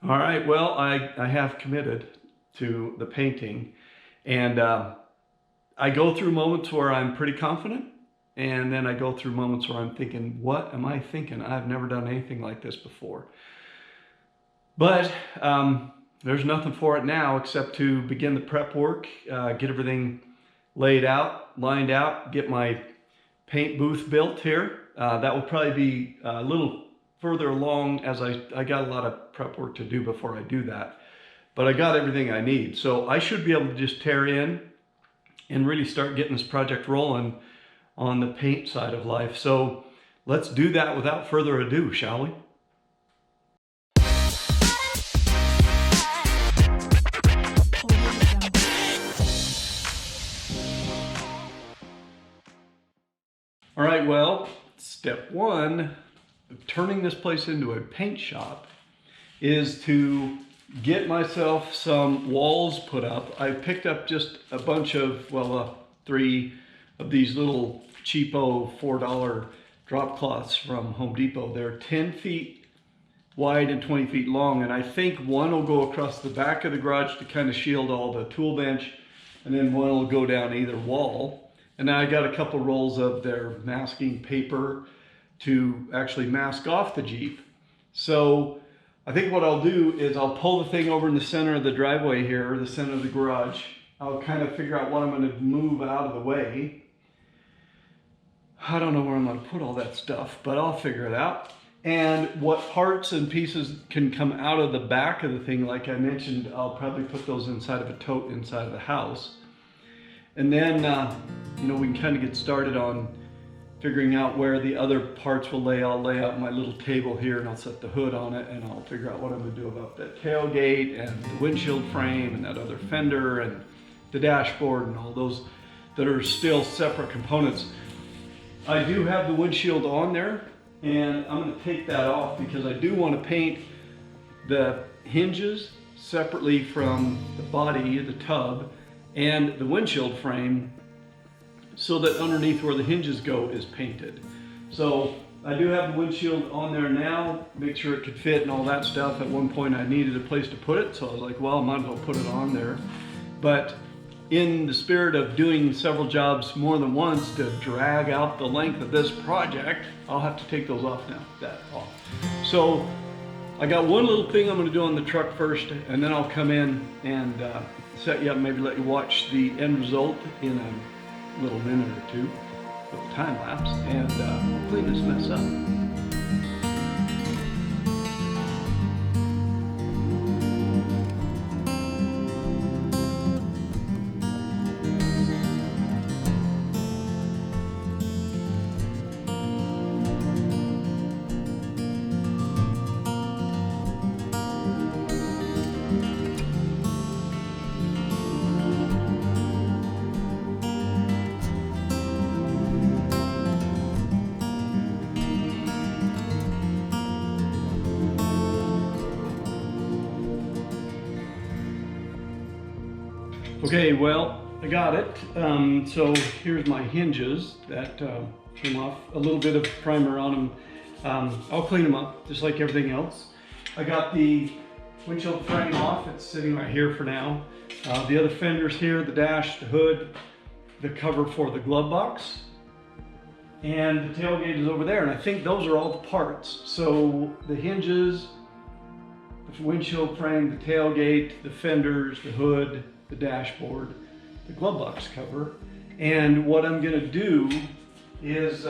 All right, well, I have committed to the painting, and I go through moments where I'm pretty confident, and then I go through moments where I'm thinking, what am I thinking? I've never done anything like this before. But there's nothing for it now except to begin the prep work, get everything laid out, lined out, get my paint booth built here. That will probably be a little further along, as I got a lot of prep work to do before I do that. But I got everything I need. So I should be able to just tear in and really start getting this project rolling on the paint side of life. So let's do that without further ado, shall we? All right, well, step one of turning this place into a paint shop is to get myself some walls put up. I picked up just a bunch of, well, 3 of these little cheapo $4 drop cloths from Home Depot. They're 10 feet wide and 20 feet long, and I think one will go across the back of the garage to kind of shield all the tool bench, and then one will go down either wall. And now I got a couple rolls of their masking paper to actually mask off the Jeep. So I think what I'll do is I'll pull the thing over in the center of the driveway here, or the center of the garage. I'll kind of figure out what I'm going to move out of the way. I don't know where I'm going to put all that stuff, but I'll figure it out. And what parts and pieces can come out of the back of the thing, like I mentioned, I'll probably put those inside of a tote inside of the house. And then, you know, we can kind of get started on figuring out where the other parts will lay. I'll lay out my little table here and I'll set the hood on it, and I'll figure out what I'm going to do about that tailgate and the windshield frame and that other fender and the dashboard and all those that are still separate components. I do have the windshield on there, and I'm going to take that off because I do want to paint the hinges separately from the body, the tub, and the windshield frame, so that underneath where the hinges go is painted. So I do have the windshield on there now, make sure it could fit and all that stuff. At one point I needed a place to put it, so I was like, well, I might as well put it on there. But in the spirit of doing several jobs more than once to drag out the length of this project, I'll have to take those off now, that off. So I got one little thing I'm going to do on the truck first, and then I'll come in and set you up, maybe let you watch the end result in a little minute or two with the time lapse, and we'll clean this mess up. Okay, well, I got it. So here's my hinges that came off. A little bit of primer on them. I'll clean them up just like everything else. I got the windshield frame off. It's sitting right here for now. The other fenders here, the dash, the hood, the cover for the glove box, and the tailgate is over there. And I think those are all the parts. So the hinges, the windshield frame, the tailgate, the fenders, the hood, the dashboard, the glove box cover. And what I'm going to do is,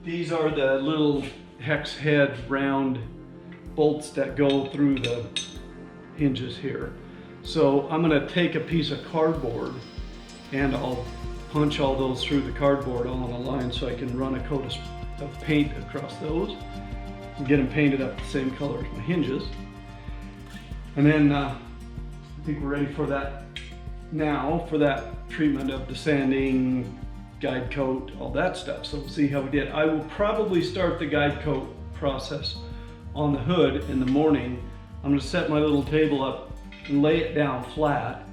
these are the little hex head round bolts that go through the hinges here. So I'm going to take a piece of cardboard and I'll punch all those through the cardboard all on a line so I can run a coat of paint across those and get them painted up the same color as my hinges. And then I think we're ready for that now, for that treatment of the sanding, guide coat, all that stuff. So we'll see how we did. I will probably start the guide coat process on the hood in the morning. I'm going to set my little table up and lay it down flat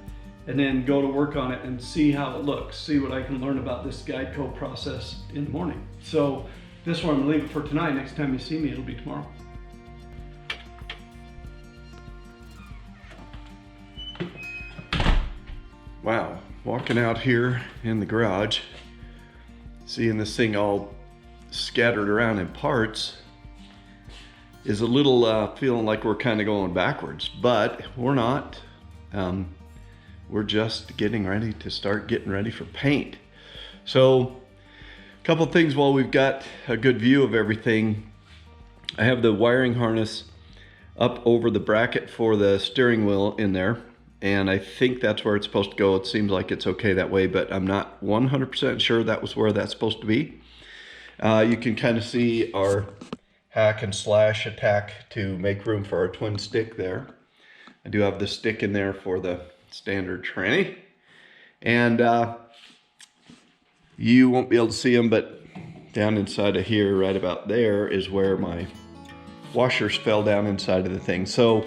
and then go to work on it and see how it looks, see what I can learn about this guide coat process in the morning. So this one I'm going to leave it for tonight. Next time you see me, it'll be tomorrow. Wow, walking out here in the garage, seeing this thing all scattered around in parts is a little feeling like we're kind of going backwards, but we're not. We're just getting ready to start getting ready for paint. So a couple things while we've got a good view of everything. I have the wiring harness up over the bracket for the steering wheel in there, and I think that's where it's supposed to go. It seems like it's okay that way, but I'm not 100% sure that was where that's supposed to be. You can kind of see our hack and slash attack to make room for our twin stick there. I do have the stick in there for the standard tranny, and you won't be able to see them, but down inside of here, right about there, is where my washers fell down inside of the thing. So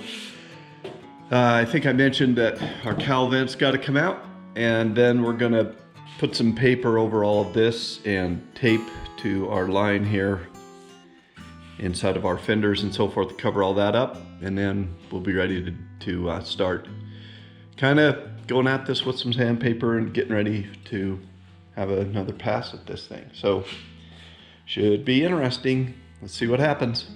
I think I mentioned that our cowl vents got to come out, and then we're gonna put some paper over all of this and tape to our line here inside of our fenders and so forth to cover all that up, and then we'll be ready to start kind of going at this with some sandpaper and getting ready to have another pass at this thing. So should be interesting. Let's see what happens.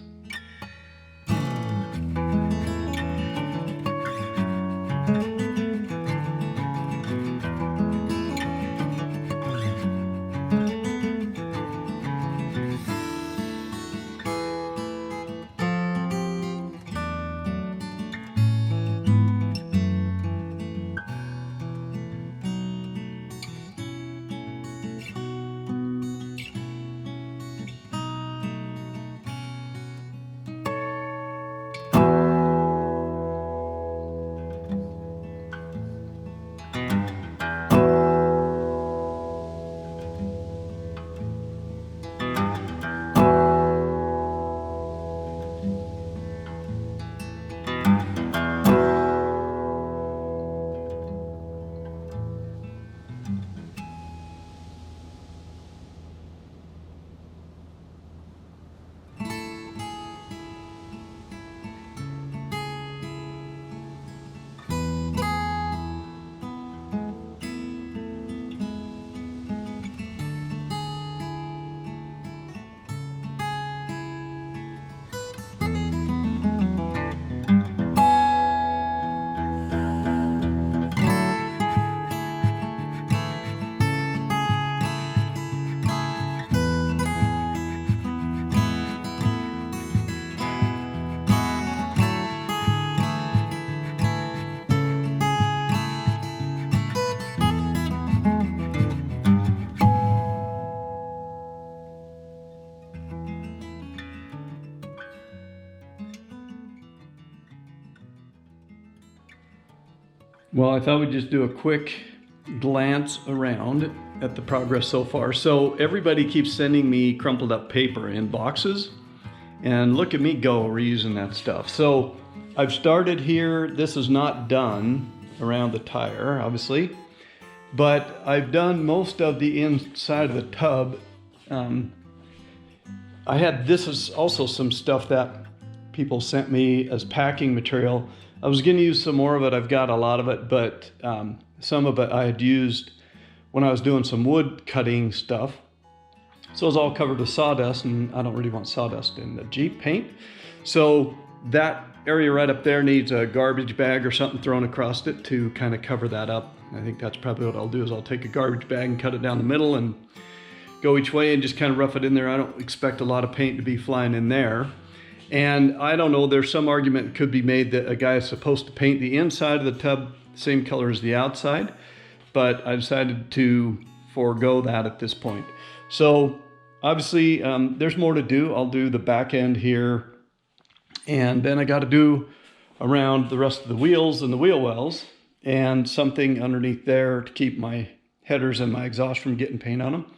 Well, I thought we'd just do a quick glance around at the progress so far. So everybody keeps sending me crumpled up paper in boxes, and look at me go reusing that stuff. So I've started here. This is not done around the tire, obviously, but I've done most of the inside of the tub. This is also some stuff that people sent me as packing material. I was going to use some more of it. I've got a lot of it, but some of it I had used when I was doing some wood cutting stuff. So it's all covered with sawdust, and I don't really want sawdust in the Jeep paint. So that area right up there needs a garbage bag or something thrown across it to kind of cover that up. I think that's probably what I'll do, is I'll take a garbage bag and cut it down the middle and go each way and just kind of rough it in there. I don't expect a lot of paint to be flying in there. And I don't know, there's some argument could be made that a guy is supposed to paint the inside of the tub the same color as the outside, but I decided to forego that at this point. So obviously there's more to do. I'll do the back end here, and then I got to do around the rest of the wheels and the wheel wells, and something underneath there to keep my headers and my exhaust from getting paint on them.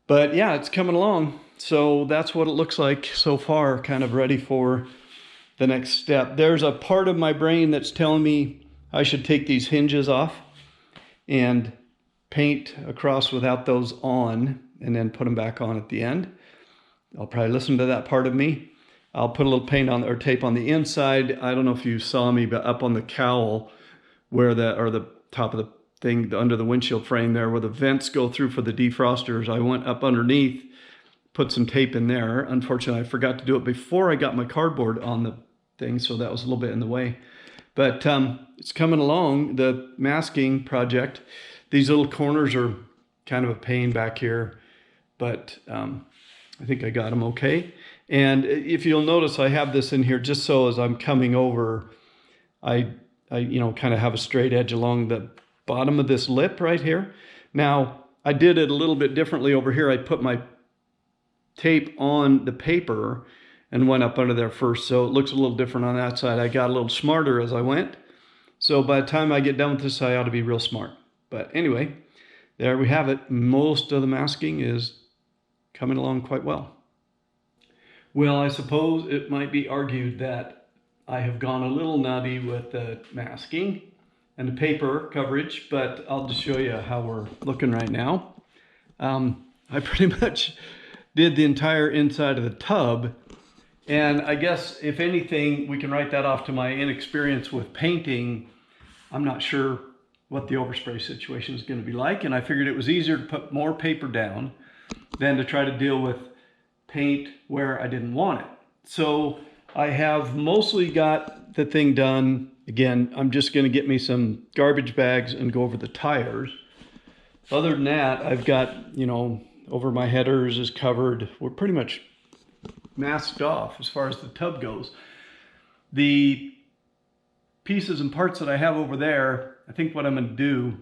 But yeah, it's coming along. So that's what it looks like so far, kind of ready for the next step. There's a part of my brain that's telling me I should take these hinges off and paint across without those on, and then put them back on at the end. I'll probably listen to that part of me. I'll put a little paint on, or tape on the inside. I don't know if you saw me, but up on the cowl where the top of the thing under the windshield frame there where the vents go through for the defrosters. I went up underneath, put some tape in there. Unfortunately, I forgot to do it before I got my cardboard on the thing, so that was a little bit in the way. But it's coming along, the masking project. These little corners are kind of a pain back here, but I think I got them okay. And if you'll notice, I have this in here just so as I'm coming over, I you know, kind of have a straight edge along the bottom of this lip right here. Now, I did it a little bit differently over here. I put my tape on the paper and went up under there first, so it looks a little different on that side. I got a little smarter as I went. So by the time I get done with this, I ought to be real smart. But anyway, there we have it. Most of the masking is coming along quite well. Well, I suppose it might be argued that I have gone a little nutty with the masking and the paper coverage, but I'll just show you how we're looking right now. I pretty much did the entire inside of the tub, and I guess if anything, we can write that off to my inexperience with painting. I'm not sure what the overspray situation is going to be like, and I figured it was easier to put more paper down than to try to deal with paint where I didn't want it. So I have mostly got the thing done. Again, I'm just going to get me some garbage bags and go over the tires. Other than that, I've got, you know, over my headers is covered. We're pretty much masked off as far as the tub goes. The pieces and parts that I have over there, I think what I'm going to do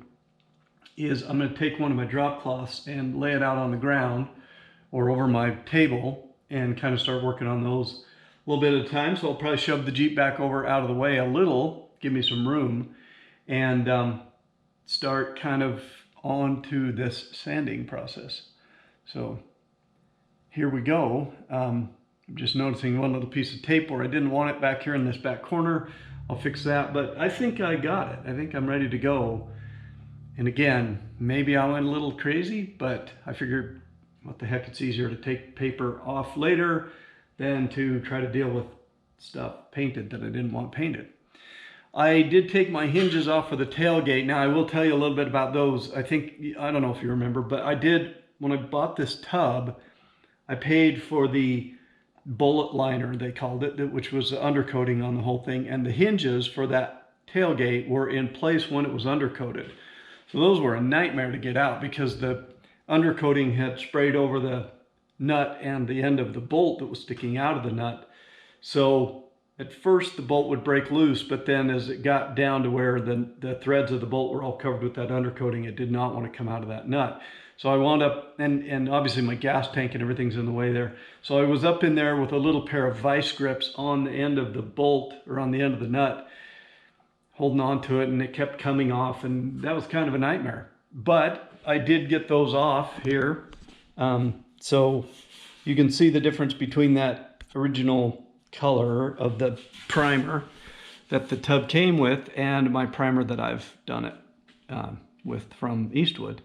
is I'm going to take one of my drop cloths and lay it out on the ground or over my table and kind of start working on those a little bit at a time. So I'll probably shove the Jeep back over out of the way a little, give me some room, and start kind of on to this sanding process. So here we go. I'm just noticing one little piece of tape where I didn't want it back here in this back corner. I'll fix that, but I think I got it. I think I'm ready to go. And again, maybe I went a little crazy, but I figured, what the heck, it's easier to take paper off later than to try to deal with stuff painted that I didn't want painted. I did take my hinges off for the tailgate. Now I will tell you a little bit about those. I don't know if you remember, but I did, when I bought this tub, I paid for the bullet liner, they called it, which was the undercoating on the whole thing, and the hinges for that tailgate were in place when it was undercoated. So those were a nightmare to get out because the undercoating had sprayed over the nut and the end of the bolt that was sticking out of the nut. So at first the bolt would break loose, but then as it got down to where the threads of the bolt were all covered with that undercoating, it did not want to come out of that nut. So I wound up, and obviously my gas tank and everything's in the way there. So I was up in there with a little pair of vice grips on the end of the bolt, or on the end of the nut, holding on to it, and it kept coming off, and that was kind of a nightmare. But I did get those off here. So you can see the difference between that original color of the primer that the tub came with and my primer that I've done it with from Eastwood.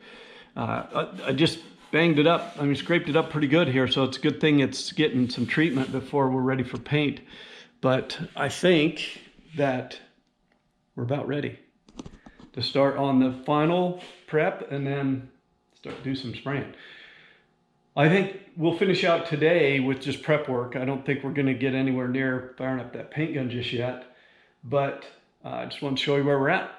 I just banged it up. I mean, scraped it up pretty good here, so it's a good thing it's getting some treatment before we're ready for paint. But I think that we're about ready to start on the final prep and then do some spraying. I think we'll finish out today with just prep work. I don't think we're going to get anywhere near firing up that paint gun just yet, but I just want to show you where we're at.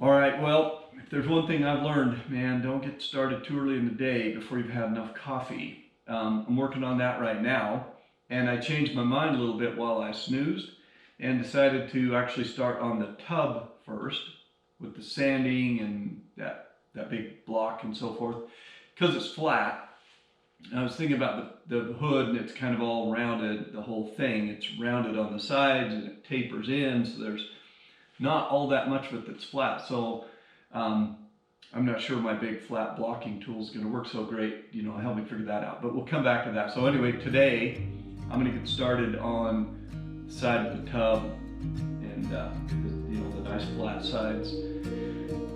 All right, well, if there's one thing I've learned, man, don't get started too early in the day before you've had enough coffee. I'm working on that right now, and I changed my mind a little bit while I snoozed and decided to actually start on the tub first with the sanding and that big block and so forth, because it's flat. And I was thinking about the hood, and it's kind of all rounded, the whole thing. It's rounded on the sides and it tapers in, so there's not all that much of it that's flat. So I'm not sure my big flat blocking tool is going to work so great, you know, help me figure that out. But we'll come back to that. So anyway, today I'm going to get started on the side of the tub and you know, the nice flat sides.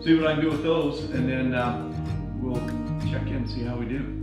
See what I can do with those, and then we'll check in and see how we do.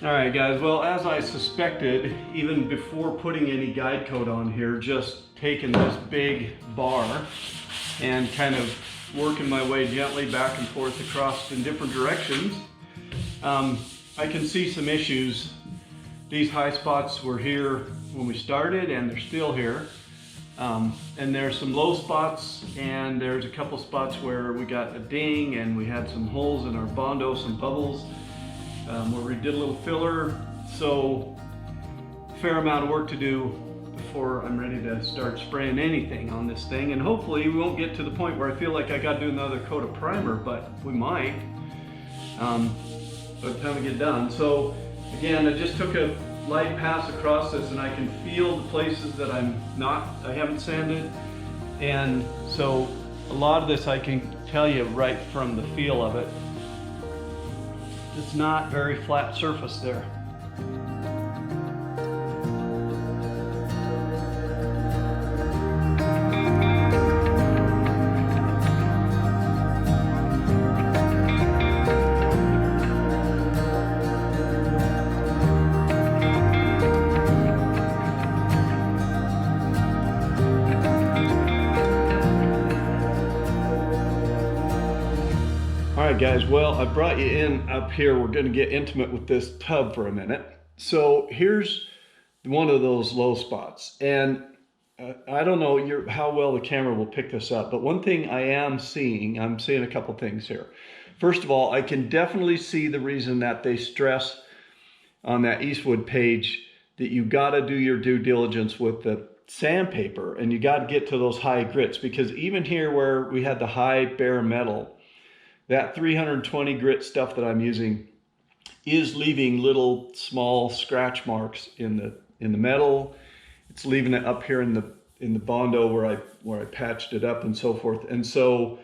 All right, guys, well, as I suspected, even before putting any guide coat on here, just taking this big bar and kind of working my way gently back and forth across in different directions, I can see some issues. These high spots were here when we started and they're still here. And there's some low spots, and there's a couple spots where we got a ding and we had some holes in our Bondo, some bubbles. Where we did a little filler, so a fair amount of work to do before I'm ready to start spraying anything on this thing. And hopefully we won't get to the point where I feel like I got to do another coat of primer, but we might by the time we get done. So again, I just took a light pass across this and I can feel the places that I haven't sanded. And so a lot of this I can tell you right from the feel of it. It's not very flat surface there. All right, guys, well, I brought you in up here. We're going to get intimate with this tub for a minute. So here's one of those low spots. And I don't know how well the camera will pick this up, but one thing I'm seeing a couple things here. First of all, I can definitely see the reason that they stress on that Eastwood page that you got to do your due diligence with the sandpaper and you got to get to those high grits, because even here where we had the high bare metal, that 320 grit stuff that I'm using is leaving little small scratch marks in the metal. It's leaving it up here in the Bondo where I patched it up and so forth. And so,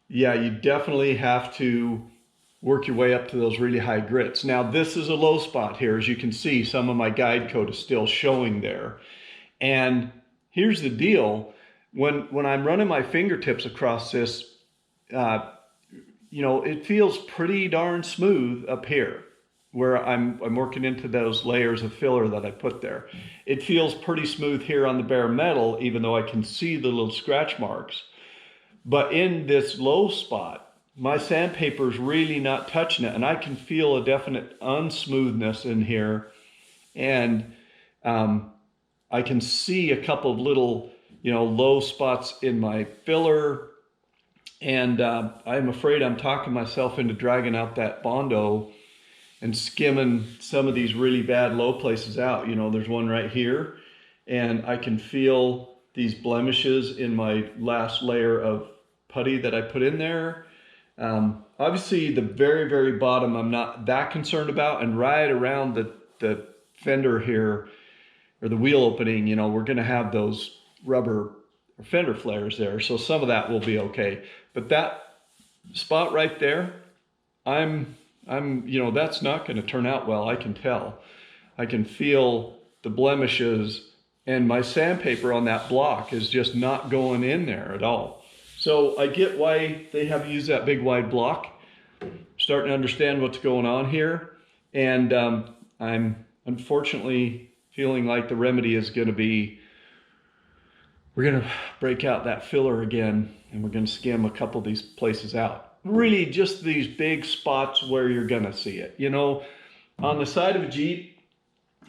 yeah, you definitely have to work your way up to those really high grits. Now, this is a low spot here. As you can see, some of my guide coat is still showing there. And here's the deal. When I'm running my fingertips across this, you know, it feels pretty darn smooth up here where I'm working into those layers of filler that I put there. It feels pretty smooth here on the bare metal, even though I can see the little scratch marks. But in this low spot, my sandpaper is really not touching it, and I can feel a definite unsmoothness in here. And I can see a couple of little, you know, low spots in my filler. And I'm afraid I'm talking myself into dragging out that Bondo and skimming some of these really bad low places out. You know, there's one right here, and I can feel these blemishes in my last layer of putty that I put in there. Obviously, the very, very bottom I'm not that concerned about, and right around the fender here, or the wheel opening, you know, we're gonna have those rubber fender flares there, so some of that will be okay. But that spot right there, I'm you know, that's not going to turn out well. I can tell. I can feel the blemishes, and my sandpaper on that block is just not going in there at all. So I get why they have used that big wide block. Starting to understand what's going on here, and I'm unfortunately feeling like the remedy is going to be, we're going to break out that filler again, and we're going to skim a couple of these places out. Really just these big spots where you're going to see it. You know, on the side of a Jeep,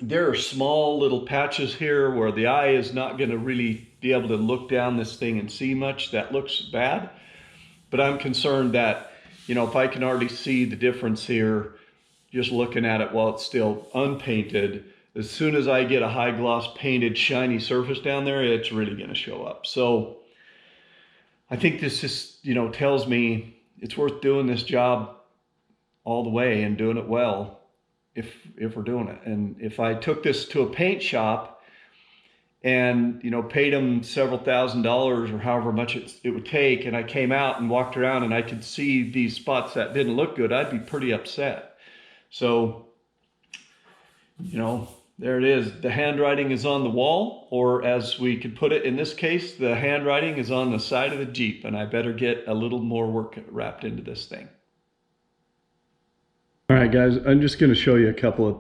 there are small little patches here where the eye is not going to really be able to look down this thing and see much. That looks bad. But I'm concerned that, you know, if I can already see the difference here, just looking at it while it's still unpainted, as soon as I get a high gloss painted shiny surface down there, it's really going to show up. So I think this just, you know, tells me it's worth doing this job all the way and doing it well if we're doing it. And if I took this to a paint shop and, you know, paid them several $1,000s or however much it would take, and I came out and walked around and I could see these spots that didn't look good, I'd be pretty upset. So, you know, there it is. The handwriting is on the wall, or as we could put it in this case, the handwriting is on the side of the Jeep, and I better get a little more work wrapped into this thing. All right, guys, I'm just going to show you a couple of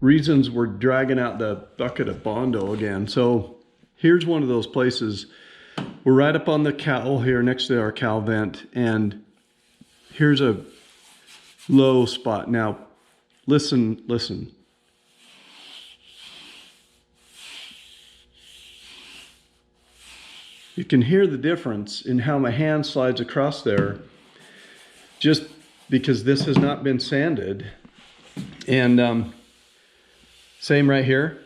reasons we're dragging out the bucket of Bondo again. So here's one of those places. We're right up on the cowl here next to our cowl vent, and here's a low spot. Now, listen. You can hear the difference in how my hand slides across there, just because this has not been sanded. And same right here.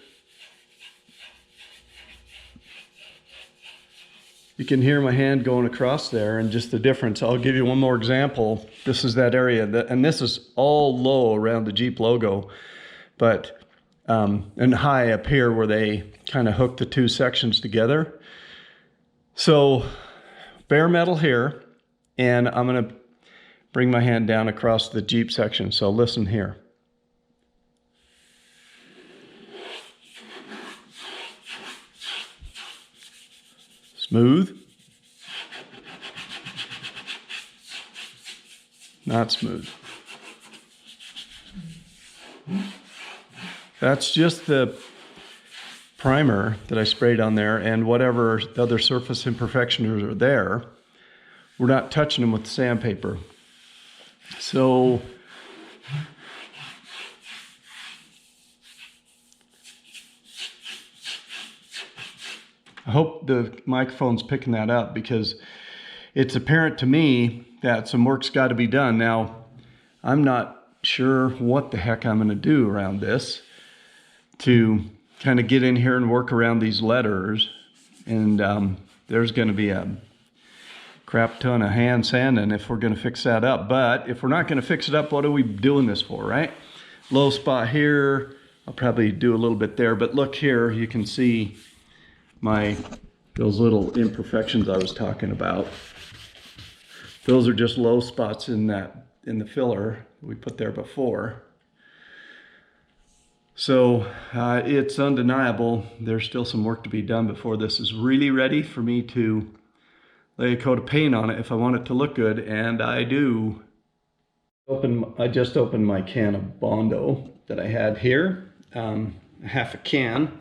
You can hear my hand going across there and just the difference. I'll give you one more example. This is that area, and this is all low around the Jeep logo, but and high up here where they kind of hook the two sections together. So bare metal here, and I'm gonna bring my hand down across the Jeep section. So listen here. Smooth. Not smooth. That's just the primer that I sprayed on there, and whatever other surface imperfections are there, we're not touching them with the sandpaper. So I hope the microphone's picking that up, because it's apparent to me that some work's got to be done. Now, I'm not sure what the heck I'm going to do around this to kind of get in here and work around these letters, and there's going to be a crap ton of hand sanding if we're going to fix that up. But if we're not going to fix it up, what are we doing this for, right? Low spot here, I'll probably do a little bit there, but look here, you can see those little imperfections I was talking about. Those are just low spots in the filler we put there before. So it's undeniable there's still some work to be done before this is really ready for me to lay a coat of paint on it if I want it to look good, and I do. I just opened my can of Bondo that I had here, half a can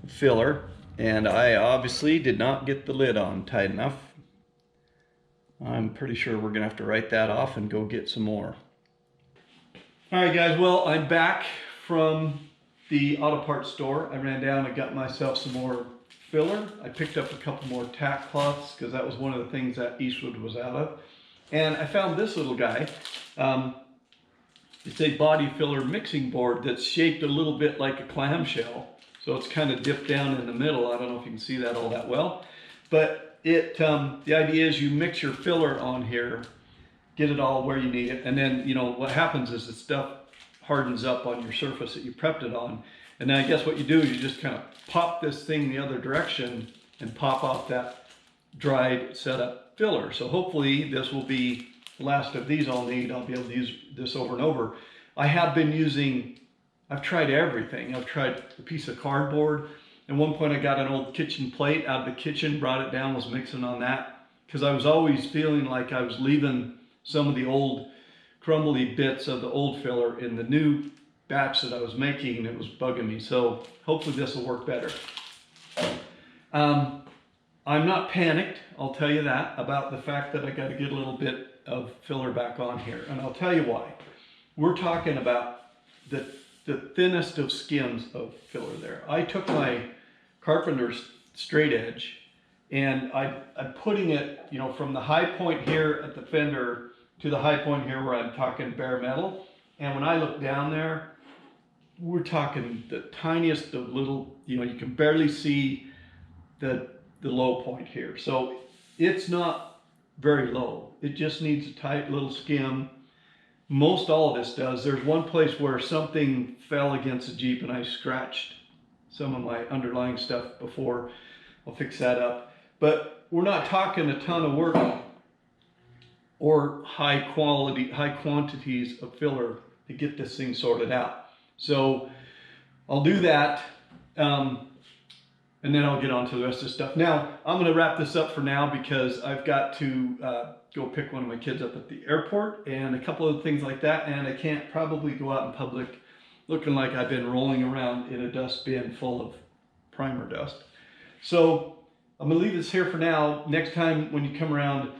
of filler, and I obviously did not get the lid on tight enough. I'm pretty sure we're gonna have to write that off and go get some more. All right guys, well, I'm back from the auto parts store. I ran down and got myself some more filler. I picked up a couple more tack cloths because that was one of the things that Eastwood was out of. And I found this little guy. It's a body filler mixing board that's shaped a little bit like a clamshell. So it's kind of dipped down in the middle. I don't know if you can see that all that well. But the idea is you mix your filler on here, get it all where you need it, and then, you know, what happens is the stuff hardens up on your surface that you prepped it on. And then I guess what you do is you just kind of pop this thing the other direction and pop off that dried setup filler. So hopefully this will be the last of these I'll need. I'll be able to use this over and over. I've tried everything. I've tried a piece of cardboard. At one point I got an old kitchen plate out of the kitchen, brought it down, was mixing on that, because I was always feeling like I was leaving some of the old crumbly bits of the old filler in the new batch that I was making, and it was bugging me. So hopefully this will work better. I'm not panicked, I'll tell you that, about the fact that I got to get a little bit of filler back on here, and I'll tell you why. We're talking about the thinnest of skims of filler there. I took my carpenter's straight edge, and I'm putting it, you know, from the high point here at the fender to the high point here where I'm talking bare metal. And when I look down there, we're talking the tiniest of little, you know, you can barely see the low point here. So it's not very low. It just needs a tight little skim. Most all of this does. There's one place where something fell against the Jeep and I scratched some of my underlying stuff before. I'll fix that up. But we're not talking a ton of work or high quantities of filler to get this thing sorted out. So I'll do that, and then I'll get on to the rest of the stuff. Now, I'm gonna wrap this up for now because I've got to go pick one of my kids up at the airport and a couple of things like that, and I can't probably go out in public looking like I've been rolling around in a dust bin full of primer dust. So I'm gonna leave this here for now. Next time when you come around,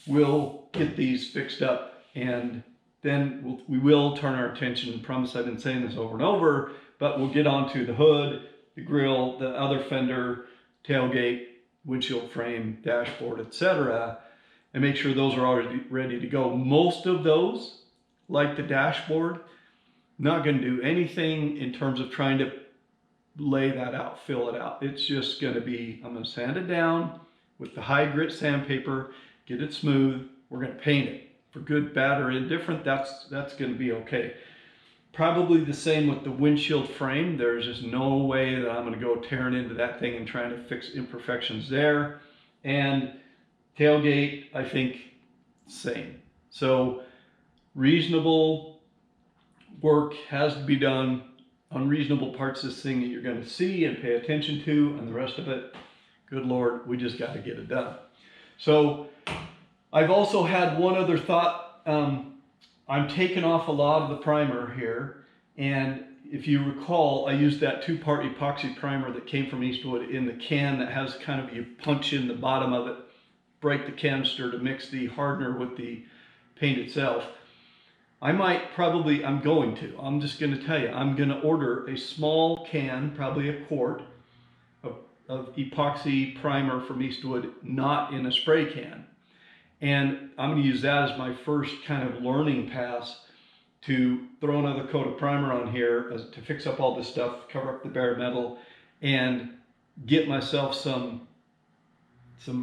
we'll get these fixed up, and then we will turn our attention. I promise I've been saying this over and over, but we'll get onto the hood, the grill, the other fender, tailgate, windshield frame, dashboard, etc., and make sure those are already ready to go. Most of those, like the dashboard, not going to do anything in terms of trying to lay that out, fill it out. It's just going to be, I'm going to sand it down with the high grit sandpaper, get it smooth. We're going to paint it. For good, bad, or indifferent, that's going to be okay. Probably the same with the windshield frame. There's just no way that I'm going to go tearing into that thing and trying to fix imperfections there. And tailgate, I think, same. So reasonable work has to be done. Unreasonable parts of this thing that you're going to see and pay attention to, and the rest of it, good Lord, we just got to get it done. So I've also had one other thought. I'm taking off a lot of the primer here, and if you recall, I used that 2-part epoxy primer that came from Eastwood in the can that has kind of, you punch in the bottom of it, break the canister to mix the hardener with the paint itself. I'm going to tell you, I'm going to order a small can, probably a quart, of epoxy primer from Eastwood, not in a spray can. And I'm going to use that as my first kind of learning pass to throw another coat of primer on here to fix up all this stuff, cover up the bare metal, and get myself some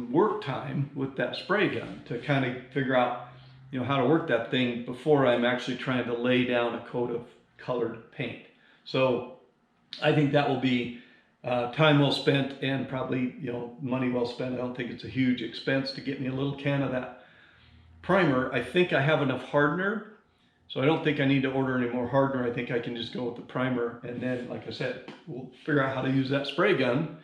work time with that spray gun to kind of figure out, how to work that thing before I'm actually trying to lay down a coat of colored paint. So I think that will be time well spent, and probably, money well spent. I don't think it's a huge expense to get me a little can of that primer. I think I have enough hardener, so I don't think I need to order any more hardener. I think I can just go with the primer, and then, like I said, we'll figure out how to use that spray gun,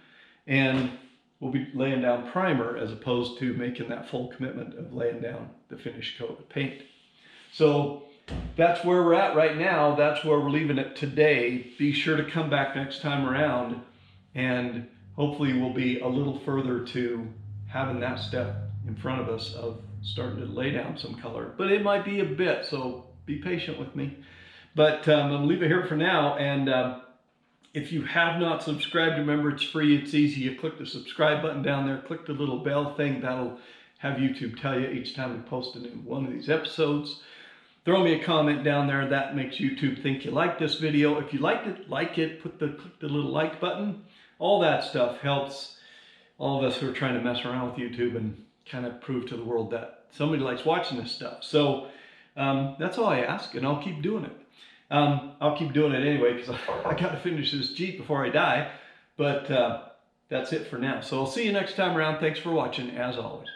and we'll be laying down primer as opposed to making that full commitment of laying down the finished coat of paint. So that's where we're at right now. That's where we're leaving it today. Be sure to come back next time around, and hopefully we'll be a little further to having that step in front of us of starting to lay down some color. But it might be a bit, so be patient with me. But I'm going to leave it here for now, and if you have not subscribed, remember it's free, it's easy. You click the subscribe button down there, click the little bell thing, that'll have YouTube tell you each time we post a new one of these episodes. Throw me a comment down there, that makes YouTube think you like this video. If you liked it, like it, click the little like button. All that stuff helps all of us who are trying to mess around with YouTube and kind of prove to the world that somebody likes watching this stuff. So that's all I ask, and I'll keep doing it. I'll keep doing it anyway, because I got to finish this Jeep before I die. But that's it for now. So I'll see you next time around. Thanks for watching, as always.